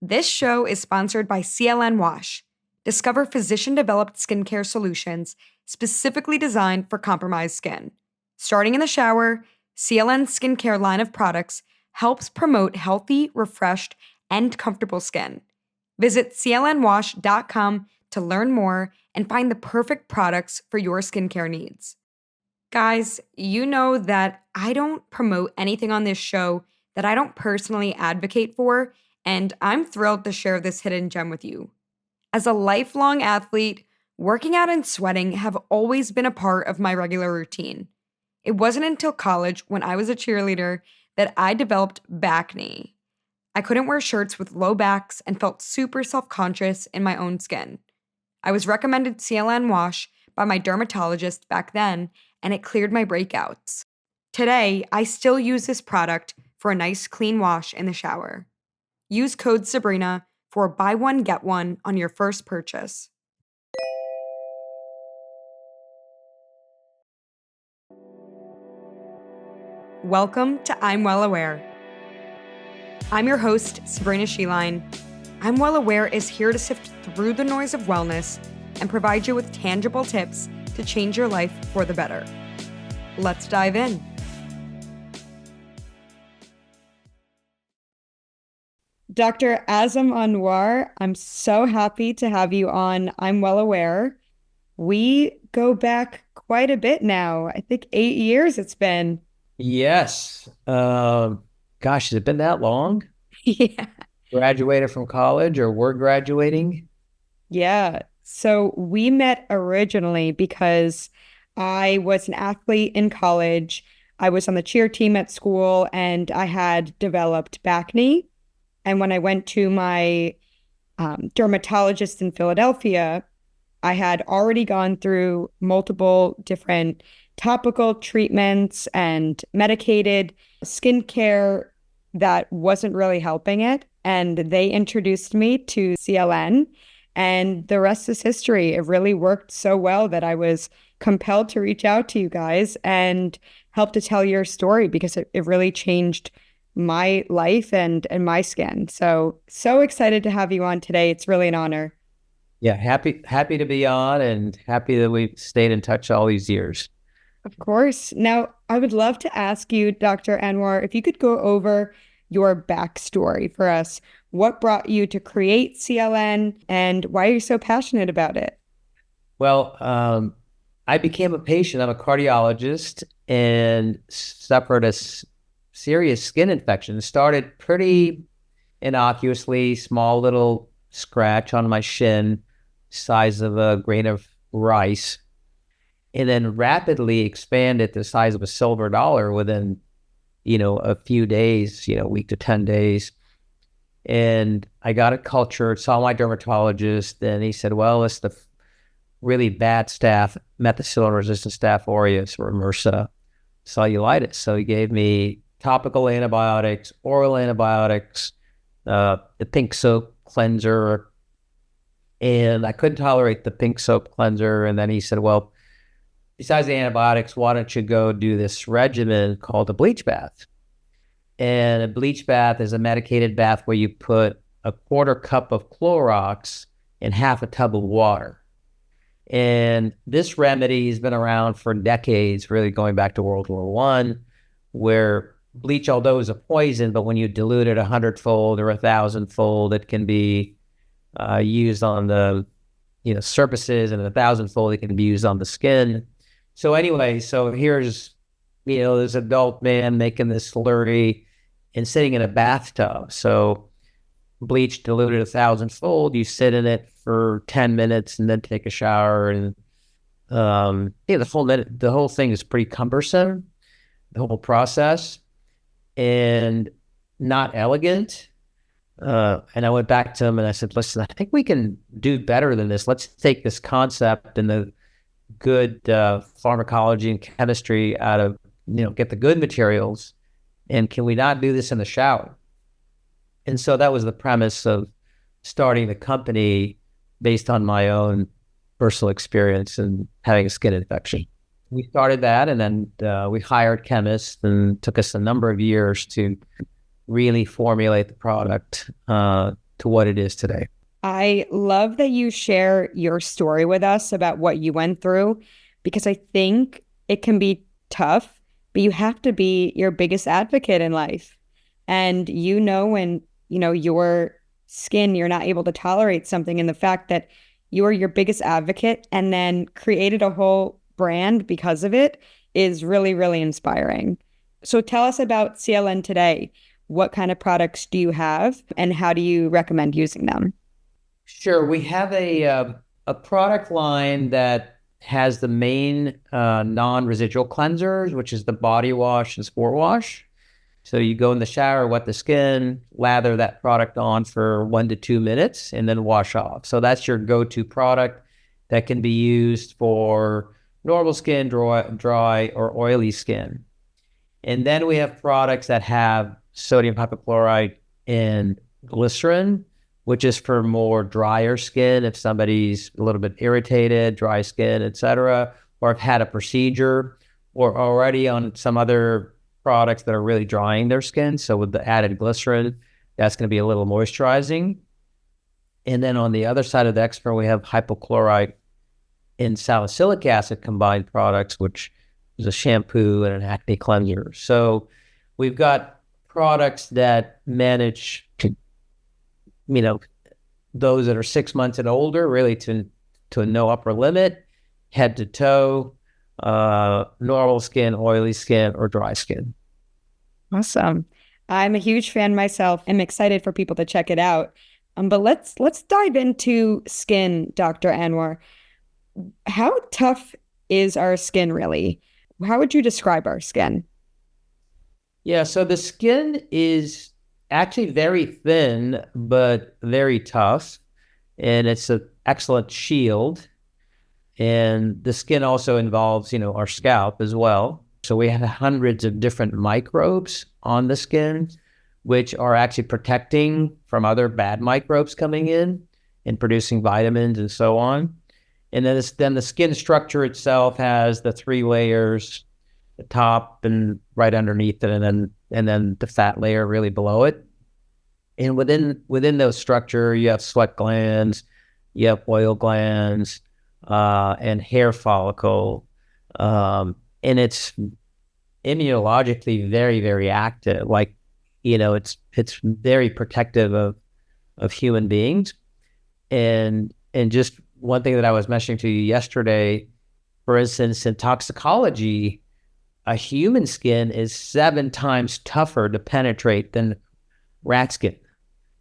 This show is sponsored by CLn Wash. Discover physician-developed skincare solutions specifically designed for compromised skin. Starting in the shower, CLn Skincare line of products helps promote healthy, refreshed, and comfortable skin. Visit clnwash.com to learn more and find the perfect products for your skincare needs. Guys, you know that I don't promote anything on this show that I don't personally advocate for, and I'm thrilled to share this hidden gem with you. As a lifelong athlete, working out and sweating have always been a part of my regular routine. It wasn't until college, when I was a cheerleader, that I developed back knee. I couldn't wear shirts with low backs and felt super self-conscious in my own skin. I was recommended CLn Wash by my dermatologist back then, and it cleared my breakouts. Today, I still use this product for a nice clean wash in the shower. Use code Sabrina for buy one, get one on your first purchase. Welcome to I'm Well Aware. I'm your host, Sabrina Schielein. I'm Well Aware is here to sift through the noise of wellness and provide you with tangible tips to change your life for the better. Let's dive in. Dr. Azam Anwar, I'm so happy to have you on I'm Well Aware. We go back quite a bit now. I think 8 years it's been. Yes. Gosh, has it been that long? Yeah. Graduated from college, or we're graduating? Yeah. So we met originally because I was an athlete in college. I was on the cheer team at school, and I had developed back knee. And when I went to my dermatologist in Philadelphia, I had already gone through multiple different topical treatments and medicated skincare that wasn't really helping it. And they introduced me to CLN, and the rest is history. It really worked so well that I was compelled to reach out to you guys and help to tell your story, because it really changed my life and my skin. So excited to have you on today. It's really an honor. Yeah, happy to be on, and happy that we've stayed in touch all these years. Of course. Now, I would love to ask you, Dr. Anwar, if you could go over your backstory for us. What brought you to create CLN, and why are you so passionate about it? Well, I became a patient. I'm a cardiologist and suffered a serious skin infection. It started pretty innocuously, small little scratch on my shin, size of a grain of rice, and then rapidly expanded to the size of a silver dollar within, a few days, week to 10 days. And I got it cultured, saw my dermatologist, and he said, well, it's the really bad staph, methicillin-resistant Staph aureus, or MRSA cellulitis. So he gave me topical antibiotics, oral antibiotics, the pink soap cleanser, and I couldn't tolerate the pink soap cleanser. And then he said, well, besides the antibiotics, why don't you go do this regimen called a bleach bath? And a bleach bath is a medicated bath where you put a quarter cup of Clorox in half a tub of water. And this remedy has been around for decades, really going back to World War I, where bleach, although is a poison, but when you dilute it 100-fold or 1,000-fold, it can be used on the surfaces, and 1,000-fold it can be used on the skin. So anyway, here's this adult man making this slurry and sitting in a bathtub. So bleach diluted 1,000-fold, you sit in it for 10 minutes and then take a shower, and the whole thing is pretty cumbersome, the whole process, and not elegant. And I went back to him and I said, listen, I think we can do better than this. Let's take this concept and the good pharmacology and chemistry out of, get the good materials, and can we not do this in the shower? And so that was the premise of starting the company, based on my own personal experience and having a skin infection. We started that, and then we hired chemists, and it took us a number of years to really formulate the product to to what it is today. I love that you share your story with us about what you went through, because I think it can be tough, but you have to be your biggest advocate in life. And when, your skin, you're not able to tolerate something, and the fact that you are your biggest advocate and then created a whole brand because of it is really, really inspiring. So tell us about CLN today. What kind of products do you have and how do you recommend using them? Sure, we have a product line that has the main non-residual cleansers, which is the body wash and sport wash. So you go in the shower, wet the skin, lather that product on for 1 to 2 minutes, and then wash off. So that's your go-to product that can be used for normal skin, dry or oily skin. And then we have products that have sodium hypochlorite and glycerin, which is for more drier skin. If somebody's a little bit irritated, dry skin, etc., or have had a procedure, or already on some other products that are really drying their skin. So with the added glycerin, that's going to be a little moisturizing. And then on the other side of the spectrum, we have hypochlorite and salicylic acid combined products, which is a shampoo and an acne cleanser. So we've got products that manage to, those that are 6 months and older, really to no upper limit, head to toe, normal skin, oily skin, or dry skin. Awesome. I'm a huge fan myself. I'm excited for people to check it out. But let's dive into skin, Dr. Anwar. How tough is our skin really? How would you describe our skin? Yeah, so the skin is actually very thin, but very tough. And it's an excellent shield. And the skin also involves, our scalp as well. So we have hundreds of different microbes on the skin, which are actually protecting from other bad microbes coming in and producing vitamins and so on. And then the skin structure itself has the 3 layers, the top and right underneath it, and then the fat layer really below it. And within those structure, you have sweat glands, you have oil glands, and hair follicle, and it's immunologically very, very active. Like, it's very protective of human beings. And just one thing that I was mentioning to you yesterday, for instance, in toxicology, a human skin is 7 times tougher to penetrate than rat skin.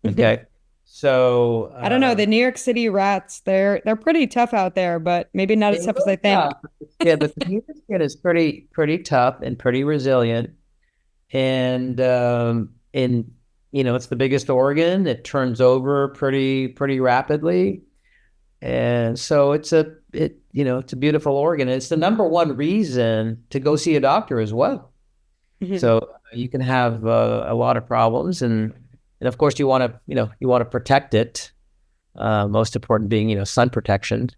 Okay. So I don't know, the New York City rats, they're pretty tough out there, but maybe not as tough as I think. Yeah, but the human skin is pretty tough and pretty resilient. And it's the biggest organ. It turns over pretty rapidly. And so it's a beautiful organ. It's the number one reason to go see a doctor as well. Mm-hmm. So you can have a lot of problems, and of course you want to protect it. Most important being sun protection,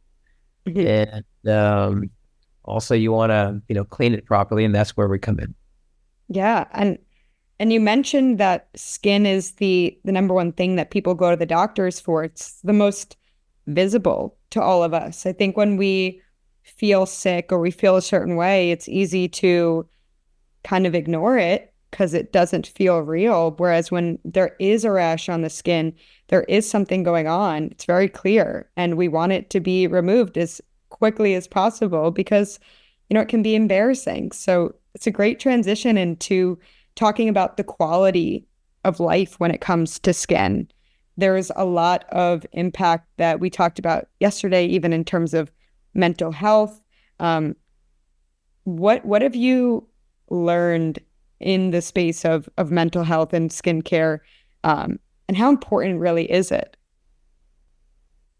mm-hmm. And also you want to clean it properly, and that's where we come in. Yeah, and you mentioned that skin is the number one thing that people go to the doctors for. It's the most visible to all of us. I think when we feel sick or we feel a certain way, it's easy to kind of ignore it because it doesn't feel real. Whereas when there is a rash on the skin, there is something going on. It's very clear, and we want it to be removed as quickly as possible because, it can be embarrassing. So it's a great transition into talking about the quality of life when it comes to skin. There's a lot of impact that we talked about yesterday, even in terms of mental health. What have you learned in the space of mental health and skincare, and how important really is it?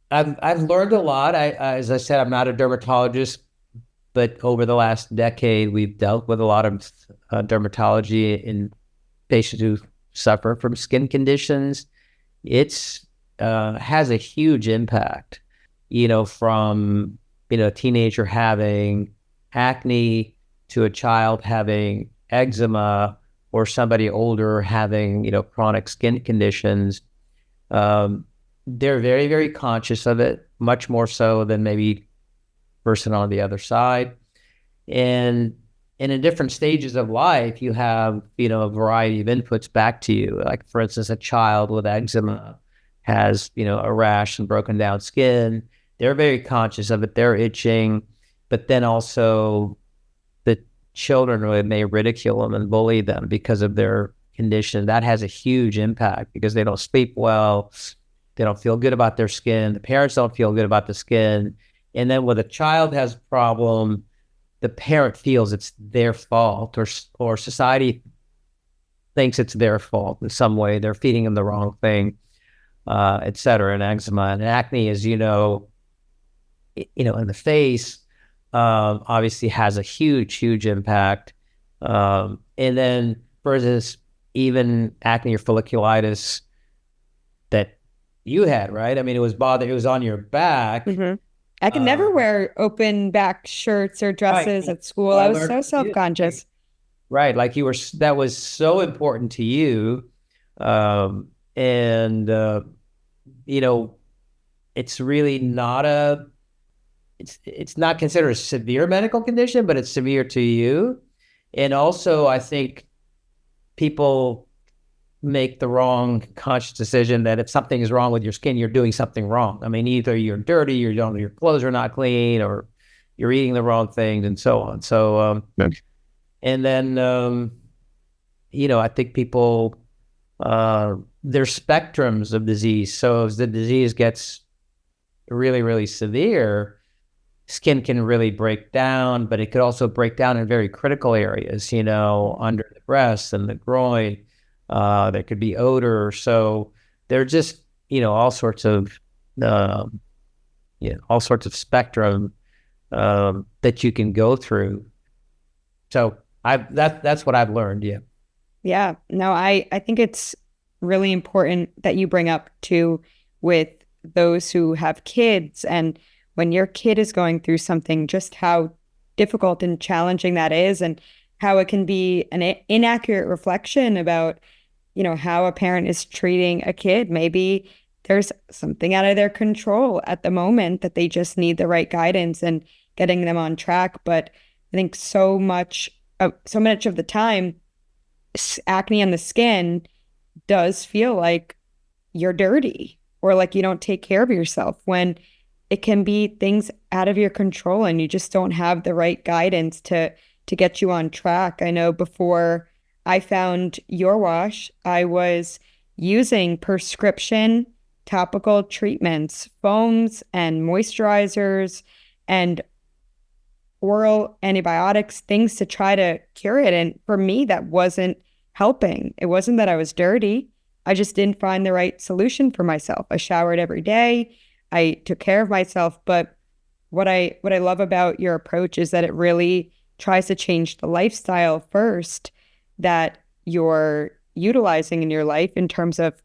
I've learned a lot. As I said, I'm not a dermatologist, but over the last decade, we've dealt with a lot of dermatology in patients who suffer from skin conditions. It's has a huge impact, from a teenager having acne to a child having eczema, or somebody older having chronic skin conditions. They're very, very conscious of it, much more so than maybe person on the other side. And in different stages of life, you have, a variety of inputs back to you. Like, for instance, a child with eczema has, a rash and broken down skin. They're very conscious of it. They're itching, but then also the children really may ridicule them and bully them because of their condition. That has a huge impact because they don't sleep well. They don't feel good about their skin. The parents don't feel good about the skin. And then when a child has a problem, the parent feels it's their fault, or society thinks it's their fault in some way. They're feeding them the wrong thing, et cetera. And eczema and acne, as you know, in the face, obviously has a huge, huge impact. And then versus even acne or folliculitis that you had, right? I mean, it was on your back. Mm-hmm. I could never wear open back shirts or dresses at school. I was so self-conscious. Right. Like that was so important to you. And it's really not it's not considered a severe medical condition, but it's severe to you. And also, I think people make the wrong conscious decision that if something is wrong with your skin, you're doing something wrong. I mean, either you're dirty, your clothes are not clean, or you're eating the wrong things, and so on. So, and then, I think people, there's spectrums of disease. So as the disease gets really, really severe, skin can really break down, but it could also break down in very critical areas, under the breast and the groin. There could be odor. So they're just, all sorts of spectrum that you can go through. So that's what I've learned. Yeah. Yeah. No, I think it's really important that you bring up too with those who have kids, and when your kid is going through something, just how difficult and challenging that is, and how it can be an inaccurate reflection about how a parent is treating a kid. Maybe there's something out of their control at the moment that they just need the right guidance and getting them on track. But I think so much of the time, acne on the skin does feel like you're dirty or like you don't take care of yourself, when it can be things out of your control and you just don't have the right guidance to get you on track. I know before I found your wash, I was using prescription topical treatments, foams and moisturizers and oral antibiotics, things to try to cure it. And for me, that wasn't helping. It wasn't that I was dirty. I just didn't find the right solution for myself. I showered every day. I took care of myself. But what I love about your approach is that it really tries to change the lifestyle first that you're utilizing in your life, in terms of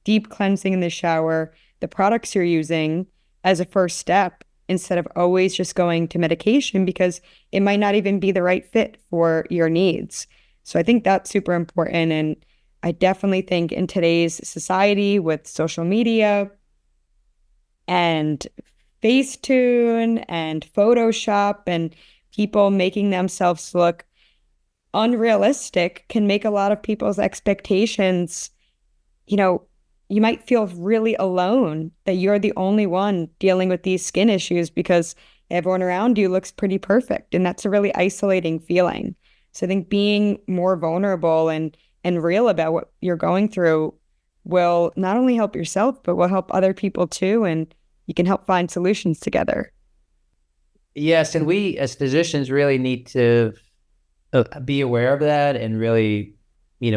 deep cleansing in the shower, the products you're using as a first step, instead of always just going to medication because it might not even be the right fit for your needs. So I think that's super important. And I definitely think in today's society with social media and Facetune and Photoshop and people making themselves look unrealistic can make a lot of people's expectations, you might feel really alone that you're the only one dealing with these skin issues because everyone around you looks pretty perfect. And that's a really isolating feeling. So I think being more vulnerable and real about what you're going through will not only help yourself, but will help other people too. And you can help find solutions together. Yes. And we as physicians really need to be aware of that and really,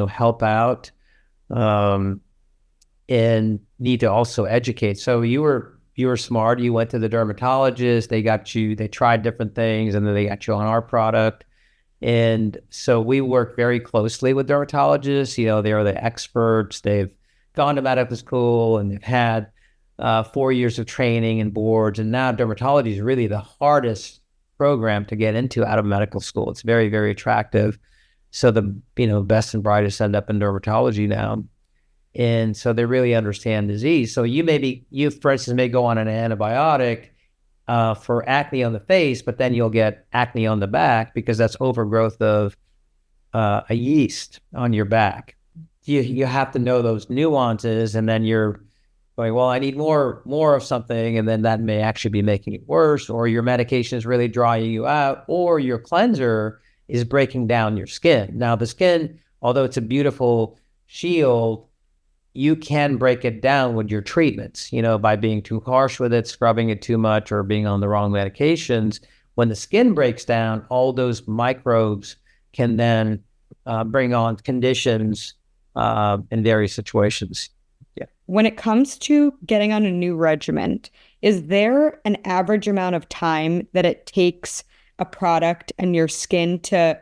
help out, and need to also educate. So you were smart. You went to the dermatologist. They tried different things, and then they got you on our product. And so we work very closely with dermatologists. They're the experts. They've gone to medical school and they've had 4 years of training and boards. And now dermatology is really the hardest program to get into out of medical school. It's very, very attractive. So the best and brightest end up in dermatology now. And so they really understand disease. So you, for instance, may go on an antibiotic for acne on the face, but then you'll get acne on the back because that's overgrowth of a yeast on your back. You have to know those nuances, and then you're going, well, I need more of something, and then that may actually be making it worse, or your medication is really drying you out, or your cleanser is breaking down your skin. Now, the skin, although it's a beautiful shield, you can break it down with your treatments, by being too harsh with it, scrubbing it too much, or being on the wrong medications. When the skin breaks down, all those microbes can then bring on conditions in various situations. Yeah. When it comes to getting on a new regimen, is there an average amount of time that it takes a product and your skin to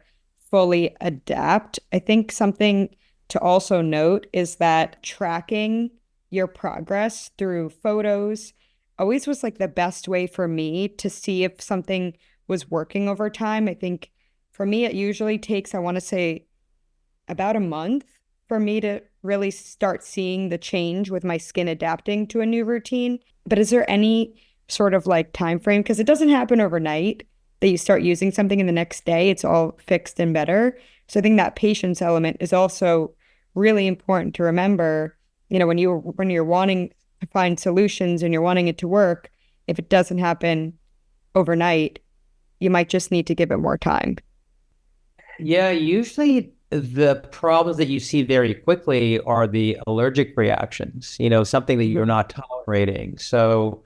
fully adapt? I think something to also note is that tracking your progress through photos always was like the best way for me to see if something was working over time. I think for me, it usually takes, I want to say, about a month for me to really start seeing the change with my skin adapting to a new routine. But is there any sort of like time frame? Because it doesn't happen overnight that you start using something and the next day it's all fixed and better. So I think that patience element is also really important to remember. When you're wanting to find solutions and you're wanting it to work, if it doesn't happen overnight, you might just need to give it more time. Yeah, usually the problems that you see very quickly are the allergic reactions, something that you're not tolerating. So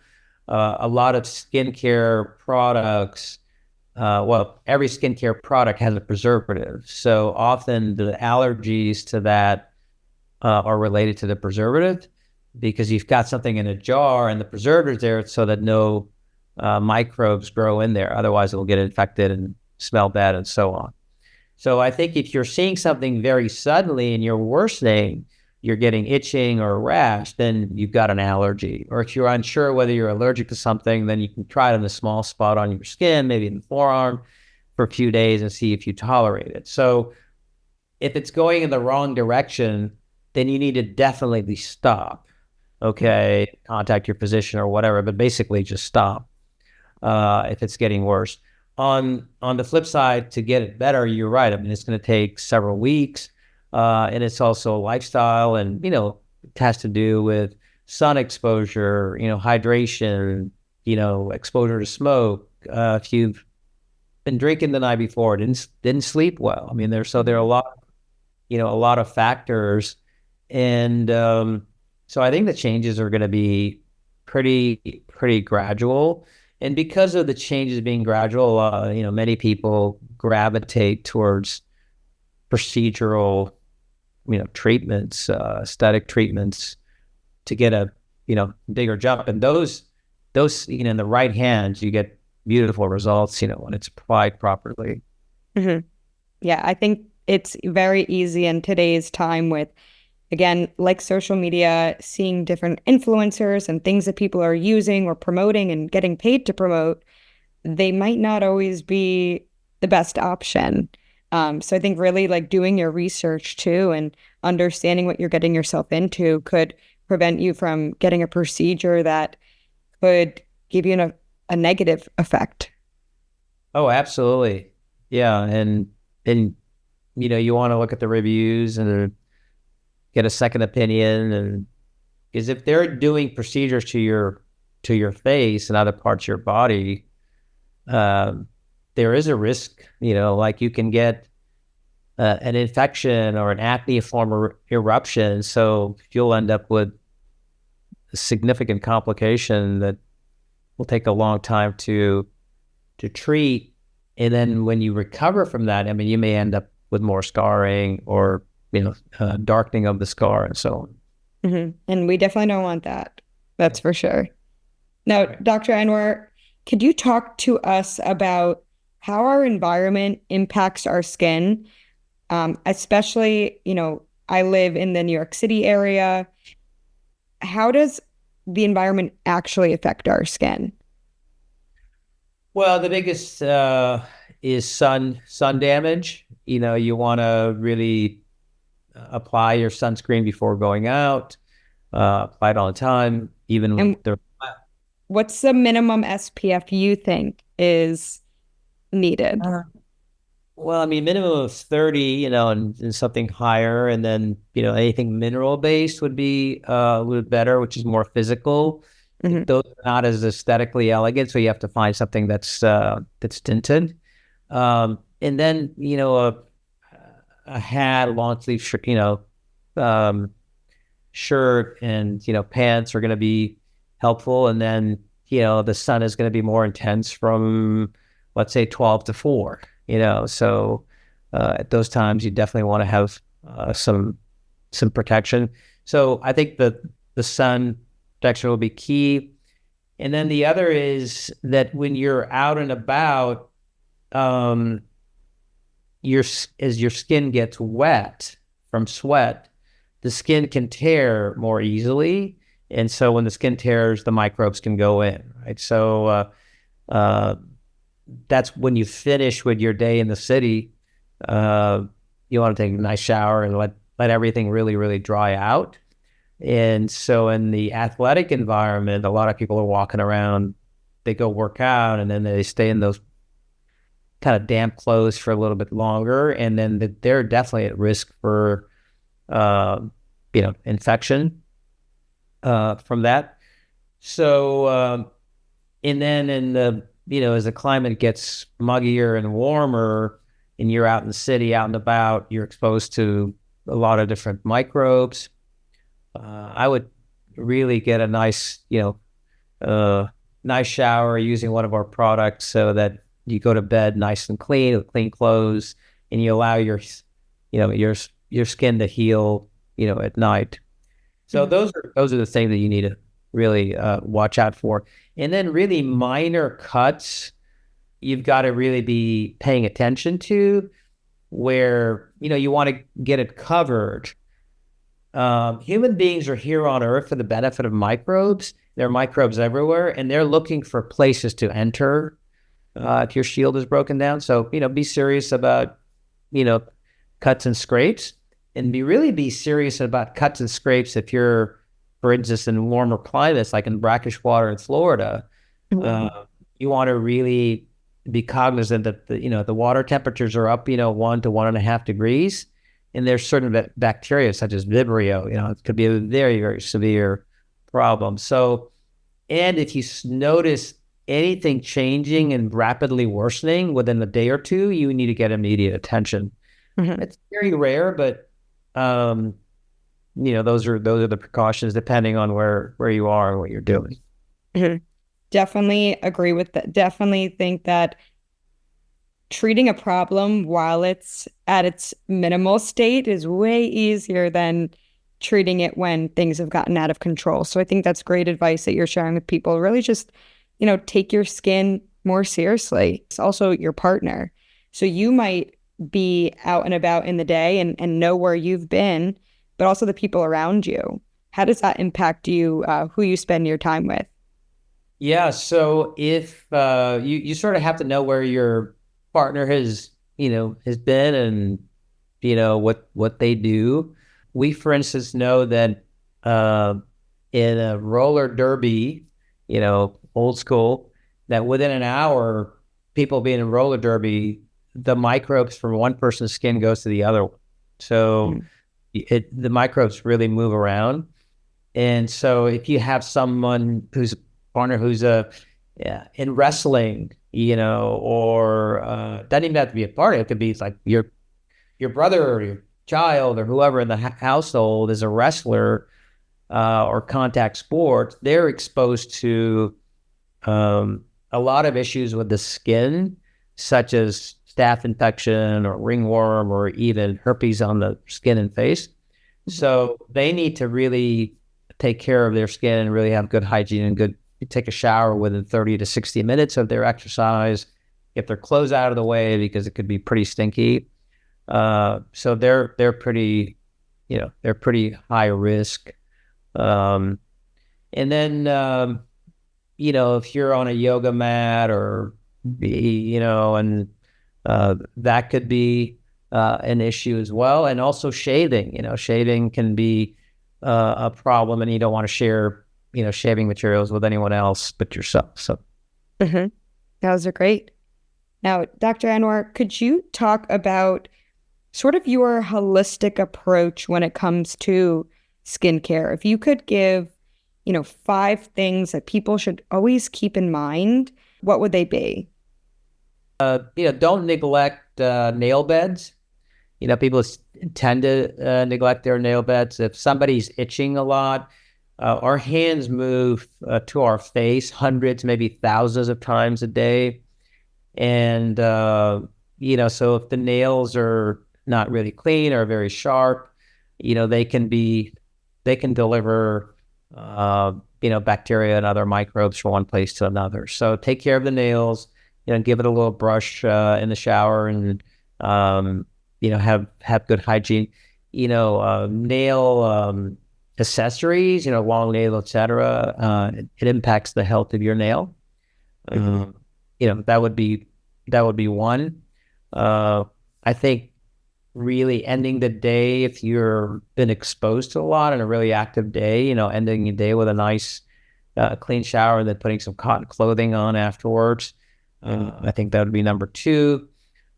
a lot of skincare products, every skincare product has a preservative. So often the allergies to that are related to the preservative, because you've got something in a jar and the preservative's there so that no microbes grow in there. Otherwise, it will get infected and smell bad and so on. So I think if you're seeing something very suddenly and you're worsening, you're getting itching or a rash, then you've got an allergy. Or if you're unsure whether you're allergic to something, then you can try it on a small spot on your skin, maybe in the forearm, for a few days and see if you tolerate it. So if it's going in the wrong direction, then you need to definitely stop. Okay, contact your physician or whatever, but basically just stop if it's getting worse. On the flip side, to get it better, you're right. I mean, it's going to take several weeks, and it's also a lifestyle, and it has to do with sun exposure, hydration, exposure to smoke. If you've been drinking the night before, didn't sleep well. I mean, there are a lot of factors, and so I think the changes are going to be pretty gradual. And because of the changes being gradual, many people gravitate towards procedural, treatments, aesthetic treatments to get a, bigger jump. And those, in the right hands, you get beautiful results, when it's applied properly. Mm-hmm. Yeah, I think it's very easy in today's time with, again, like social media, seeing different influencers and things that people are using or promoting and getting paid to promote, they might not always be the best option. So I think really like doing your research too and understanding what you're getting yourself into could prevent you from getting a procedure that could give you a negative effect. Oh, absolutely. Yeah. And you want to look at the reviews and get a second opinion, and because if they're doing procedures to your face and other parts of your body, there is a risk, like you can get an infection or an acneiform eruption. So you'll end up with a significant complication that will take a long time to treat. And then when you recover from that, I mean, you may end up with more scarring or darkening of the scar and so on. Mm-hmm. And we definitely don't want that. That's for sure. Now, Dr. Anwar, could you talk to us about how our environment impacts our skin? Especially, I live in the New York City area. How does the environment actually affect our skin? Well, the biggest is sun damage. You want to really apply your sunscreen before going out, apply it all the time, even And with the what's the minimum SPF you think is needed? well, I mean, minimum of 30, and something higher. And then, anything mineral based would be a little better, which is more physical. Mhm. Those are not as aesthetically elegant. So you have to find something that's tinted. And then, a hat, long sleeve shirt, um, shirt and, pants are going to be helpful. And then, the sun is going to be more intense from, let's say, 12 to 4, so at those times, you definitely want to have some protection. So I think the sun protection will be key. And then the other is that when you're out and about, um, as your skin gets wet from sweat, the skin can tear more easily. And so when the skin tears, the microbes can go in, right? So uh, that's when you finish with your day in the city. You want to take a nice shower and let everything really, really dry out. And so in the athletic environment, a lot of people are walking around, they go work out, and then they stay in those kind of damp clothes for a little bit longer. And then they're definitely at risk for, infection from that. So, and then as the climate gets muggier and warmer and you're out in the city, out and about, you're exposed to a lot of different microbes. I would really get a nice shower using one of our products so that you go to bed nice and clean with clean clothes, and you allow your skin to heal, at night. So those are the things that you need to really watch out for. And then really minor cuts, you've got to really be paying attention to where, you want to get it covered. Human beings are here on Earth for the benefit of microbes. There are microbes everywhere, and they're looking for places to enter if your shield is broken down. So, be serious about, cuts and scrapes, and be serious about cuts and scrapes if you're, for instance, in warmer climates, like in brackish water in Florida. You want to really be cognizant that the water temperatures are up, 1 to 1.5 degrees. And there's certain bacteria such as Vibrio, it could be a very, very severe problem. So, and if you notice anything changing and rapidly worsening within a day or two, you need to get immediate attention. Mhm. It's very rare, but those are the precautions depending on where you are and what you're doing. Mhm. Definitely agree with that. Definitely think that treating a problem while it's at its minimal state is way easier than treating it when things have gotten out of control. So I think that's great advice that you're sharing with people. Really just, take your skin more seriously. It's also your partner. So you might be out and about in the day and know where you've been, but also the people around you. How does that impact you, who you spend your time with? Yeah, so if you sort of have to know where your partner has been and what they do. We, for instance, know that in a roller derby, old school, that within an hour, people being in roller derby, the microbes from one person's skin goes to the other one. So Mhm. the microbes really move around. And so if you have someone who's a partner who's in wrestling, or doesn't even have to be a partner, it could be like your brother or your child or whoever in the household is a wrestler or contact sports, they're exposed to a lot of issues with the skin, such as staph infection or ringworm or even herpes on the skin and face. So they need to really take care of their skin and really have good hygiene and take a shower within 30 to 60 minutes of their exercise, get their clothes out of the way because it could be pretty stinky. So they're pretty, they're pretty high risk. Um, and then, if you're on a yoga mat or and that could be an issue as well. And also shaving, shaving can be a problem, and you don't want to share, shaving materials with anyone else but yourself. So Those are great. Now, Dr. Anwar, could you talk about sort of your holistic approach when it comes to skincare? If you could give, 5 things that people should always keep in mind, what would they be? Don't neglect nail beds. People tend to neglect their nail beds. If somebody's itching a lot, our hands move to our face hundreds, maybe thousands of times a day. And, so if the nails are not really clean or very sharp, they can deliver, bacteria and other microbes from one place to another. So take care of the nails, give it a little brush in the shower, and, have good hygiene. Nail accessories, long nail, etc. It impacts the health of your nail. That would be one. I think really ending the day, if you're been exposed to a lot in a really active day, ending your day with a nice clean shower and then putting some cotton clothing on afterwards. I think that would be number 2.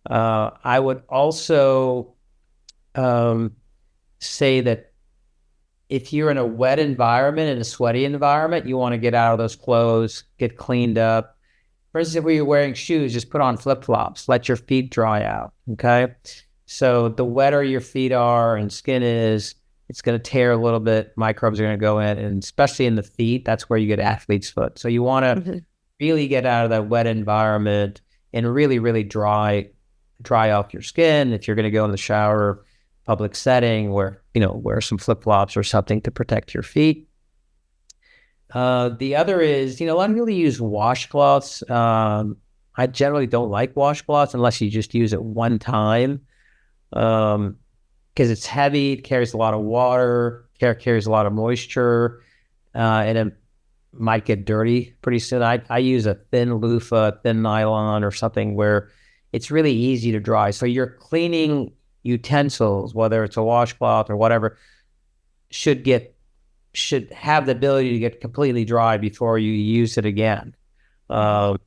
I would also say that if you're in a wet environment, in a sweaty environment, you want to get out of those clothes, get cleaned up. For instance, if you're wearing shoes, just put on flip-flops, let your feet dry out, okay? So the wetter your feet are and skin is, it's going to tear a little bit, microbes are going to go in, and especially in the feet, that's where you get athlete's foot. So you want to really get out of that wet environment and really, really dry off your skin. If you're going to go in the shower, public setting, wear some flip-flops or something to protect your feet. The other is, a lot of people use washcloths. I generally don't like washcloths unless you just use it one time, because it's heavy, it carries a lot of water, carries a lot of moisture, and it might get dirty pretty soon. I use a thin loofah, thin nylon or something where it's really easy to dry. So you're cleaning utensils, whether it's a washcloth or whatever, should have the ability to get completely dry before you use it again. And,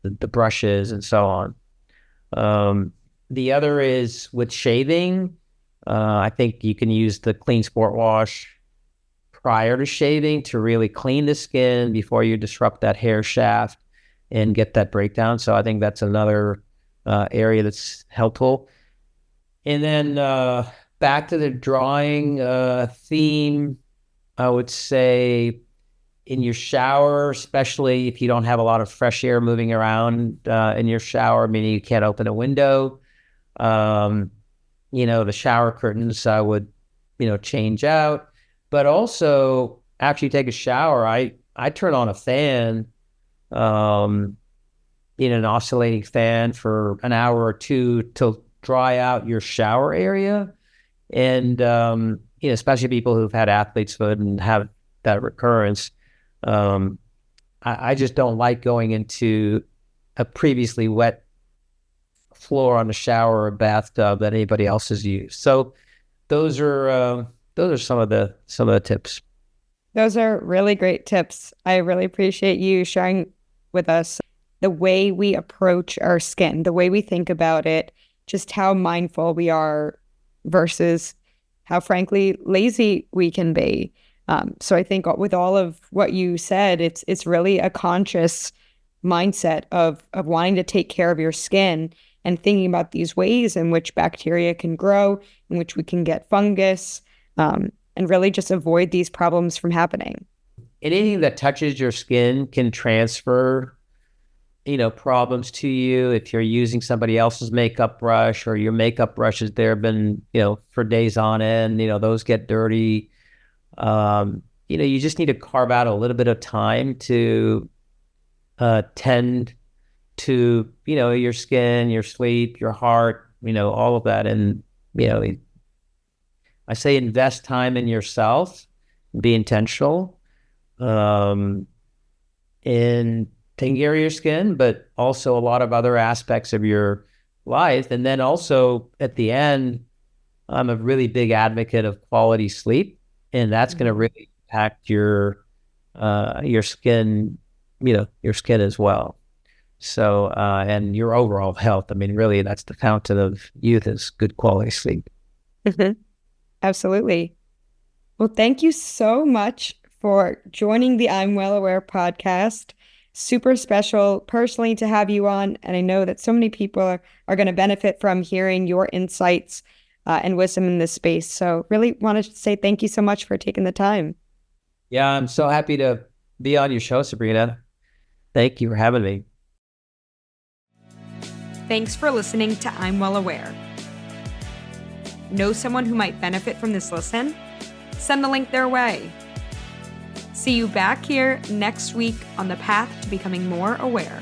the brushes and so on. The other is with shaving. I think you can use the Clean Sport Wash prior to shaving to really clean the skin before you disrupt that hair shaft and get that breakdown. So I think that's another area that's helpful. And then back to the drawing theme, I would say in your shower, especially if you don't have a lot of fresh air moving around in your shower, meaning you can't open a window, the shower curtains I would, change out. But also, after you take a shower, I turn on a fan, an oscillating fan for an hour or two to dry out your shower area. And, especially people who've had athlete's foot and have that recurrence, I just don't like going into a previously wet floor on a shower or bathtub that anybody else has used. So those are some of the tips. Those are really great tips. I really appreciate you sharing with us the way we approach our skin, the way we think about it, just how mindful we are versus how, frankly, lazy we can be. So I think with all of what you said, it's really a conscious mindset of wanting to take care of your skin and thinking about these ways in which bacteria can grow, in which we can get fungus, and really just avoid these problems from happening. Anything that touches your skin can transfer, problems to you. If you're using somebody else's makeup brush or your makeup brushes there have been, for days on end, those get dirty. You just need to carve out a little bit of time to tend to, your skin, your sleep, your heart, all of that. And, I say invest time in yourself, be intentional, in taking care of your skin, but also a lot of other aspects of your life. And then also at the end, I'm a really big advocate of quality sleep, and that's going to really impact your skin, your skin as well. So, and your overall health. I mean, really, that's the fountain of youth is good quality sleep. Absolutely. Well, thank you so much for joining the I'm Well Aware podcast. Super special personally to have you on. And I know that so many people are going to benefit from hearing your insights and wisdom in this space. So really wanted to say thank you so much for taking the time. Yeah, I'm so happy to be on your show, Sabrina. Thank you for having me. Thanks for listening to I'm Well Aware. Know someone who might benefit from this listen? Send the link their way. See you back here next week on the path to becoming more aware.